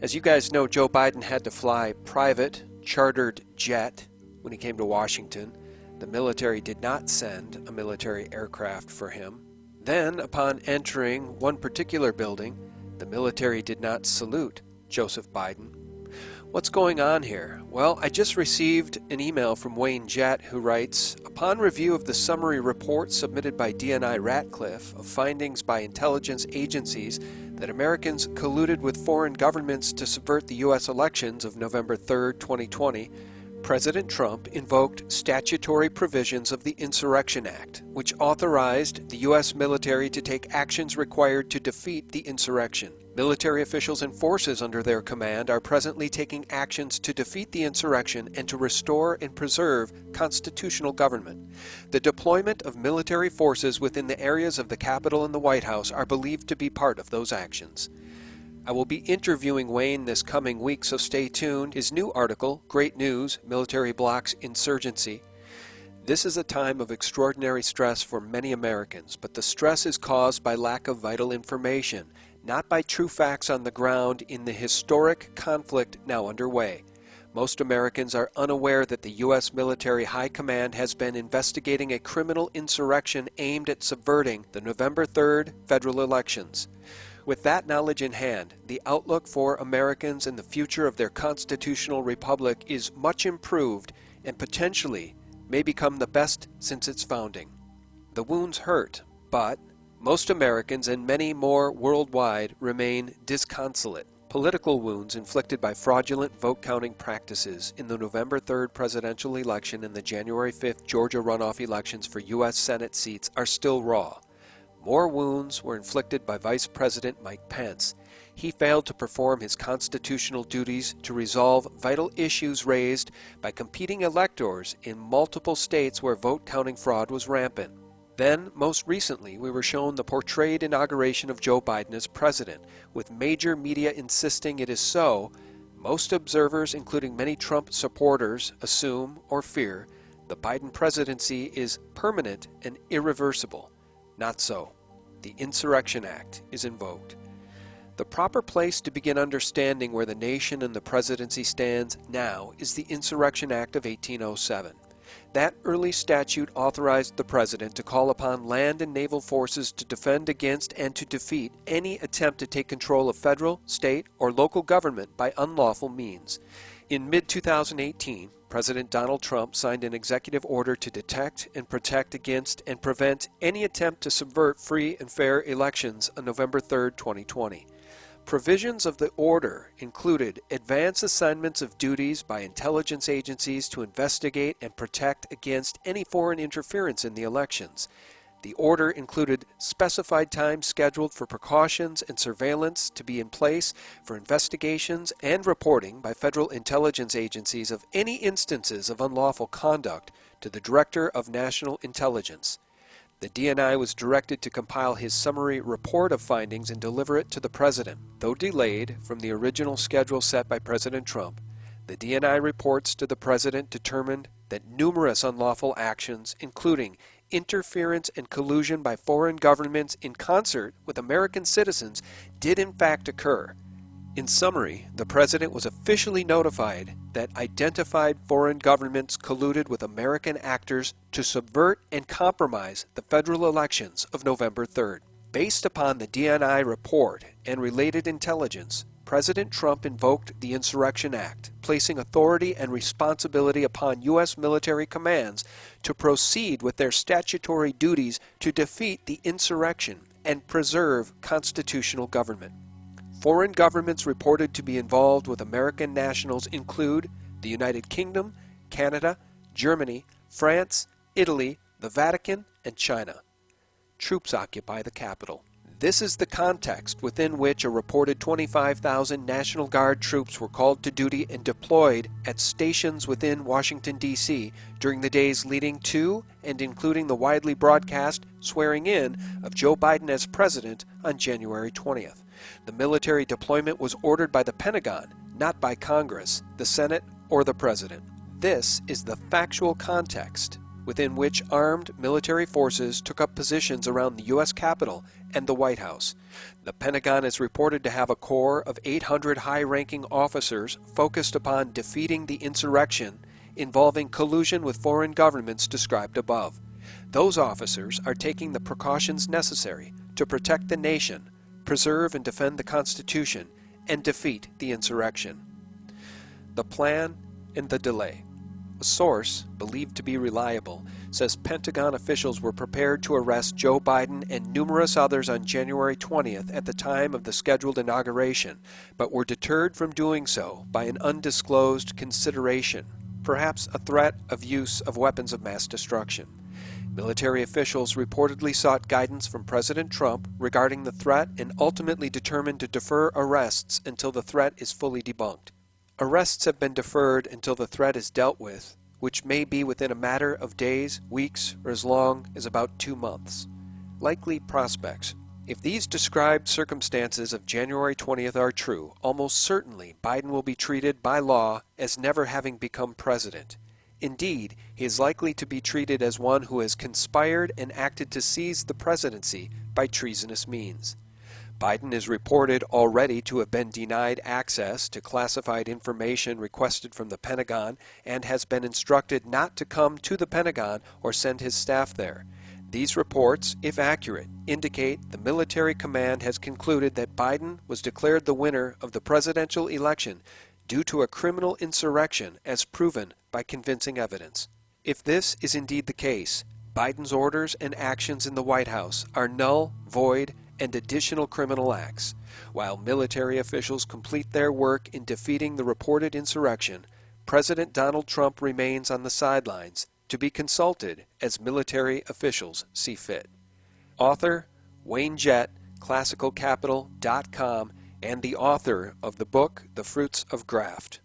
As you guys know, Joe Biden had to fly private, chartered jet when he came to Washington. The military did not send a military aircraft for him. Then, upon entering one particular building, the military did not salute Joseph Biden. What's going on here? Well, I just received an email from Wayne Jett who writes, upon review of the summary report submitted by DNI Ratcliffe of findings by intelligence agencies that Americans colluded with foreign governments to subvert the U.S. elections of November 3, 2020, President Trump invoked statutory provisions of the Insurrection Act, which authorized the U.S. military to take actions required to defeat the insurrection. Military officials and forces under their command are presently taking actions to defeat the insurrection and to restore and preserve constitutional government. The deployment of military forces within the areas of the Capitol and the White House are believed to be part of those actions. I will be interviewing Wayne this coming week, so stay tuned. His new article, Great News, Military Blocks Insurgency. This is a time of extraordinary stress for many Americans, but the stress is caused by lack of vital information, not by true facts on the ground in the historic conflict now underway. Most Americans are unaware that the U.S. military high command has been investigating a criminal insurrection aimed at subverting the November 3rd federal elections. With that knowledge in hand, the outlook for Americans and the future of their constitutional republic is much improved and potentially may become the best since its founding. The wounds hurt, but most Americans and many more worldwide remain disconsolate. Political wounds inflicted by fraudulent vote-counting practices in the November 3rd presidential election and the January 5th Georgia runoff elections for U.S. Senate seats are still raw. More wounds were inflicted by Vice President Mike Pence. He failed to perform his constitutional duties to resolve vital issues raised by competing electors in multiple states where vote-counting fraud was rampant. Then, most recently, we were shown the portrayed inauguration of Joe Biden as president, with major media insisting it is so. Most observers, including many Trump supporters, assume or fear the Biden presidency is permanent and irreversible. Not so. The Insurrection Act is invoked. The proper place to begin understanding where the nation and the presidency stands now is the Insurrection Act of 1807. That early statute authorized the president to call upon land and naval forces to defend against and to defeat any attempt to take control of federal, state, or local government by unlawful means. In mid-2018, President Donald Trump signed an executive order to detect and protect against and prevent any attempt to subvert free and fair elections on November 3, 2020. Provisions of the order included advance assignments of duties by intelligence agencies to investigate and protect against any foreign interference in the elections. The order included specified times scheduled for precautions and surveillance to be in place for investigations and reporting by federal intelligence agencies of any instances of unlawful conduct to the Director of National Intelligence. The DNI was directed to compile his summary report of findings and deliver it to the President. Though delayed from the original schedule set by President Trump, the DNI reports to the President determined that numerous unlawful actions, including interference and collusion by foreign governments in concert with American citizens, did in fact occur. In summary, the President was officially notified that identified foreign governments colluded with American actors to subvert and compromise the federal elections of November 3rd. Based upon the DNI report and related intelligence, President Trump invoked the Insurrection Act, placing authority and responsibility upon U.S. military commands to proceed with their statutory duties to defeat the insurrection and preserve constitutional government. Foreign governments reported to be involved with American nationals include the United Kingdom, Canada, Germany, France, Italy, the Vatican, and China. Troops occupy the Capitol. This is the context within which a reported 25,000 National Guard troops were called to duty and deployed at stations within Washington, D.C. during the days leading to and including the widely broadcast swearing-in of Joe Biden as president on January 20th. The military deployment was ordered by the Pentagon, not by Congress, the Senate, or the President. This is the factual context within which armed military forces took up positions around the U.S. Capitol and the White House. The Pentagon is reported to have a corps of 800 high-ranking officers focused upon defeating the insurrection involving collusion with foreign governments described above. Those officers are taking the precautions necessary to protect the nation, preserve and defend the Constitution, and defeat the insurrection. The plan and the delay. A source, believed to be reliable, says Pentagon officials were prepared to arrest Joe Biden and numerous others on January 20th at the time of the scheduled inauguration, but were deterred from doing so by an undisclosed consideration, perhaps a threat of use of weapons of mass destruction. Military officials reportedly sought guidance from President Trump regarding the threat and ultimately determined to defer arrests until the threat is fully debunked. Arrests have been deferred until the threat is dealt with, which may be within a matter of days, weeks, or as long as about 2 months. Likely prospects. If these described circumstances of January 20th are true, almost certainly Biden will be treated by law as never having become president. Indeed, he is likely to be treated as one who has conspired and acted to seize the presidency by treasonous means. Biden is reported already to have been denied access to classified information requested from the Pentagon and has been instructed not to come to the Pentagon or send his staff there. These reports, if accurate, indicate the military command has concluded that Biden was declared the winner of the presidential election due to a criminal insurrection as proven by convincing evidence. If this is indeed the case, Biden's orders and actions in the White House are null, void, and additional criminal acts. While military officials complete their work in defeating the reported insurrection, President Donald Trump remains on the sidelines to be consulted as military officials see fit. Author Wayne Jett, classicalcapital.com, and the author of the book The Fruits of Graft.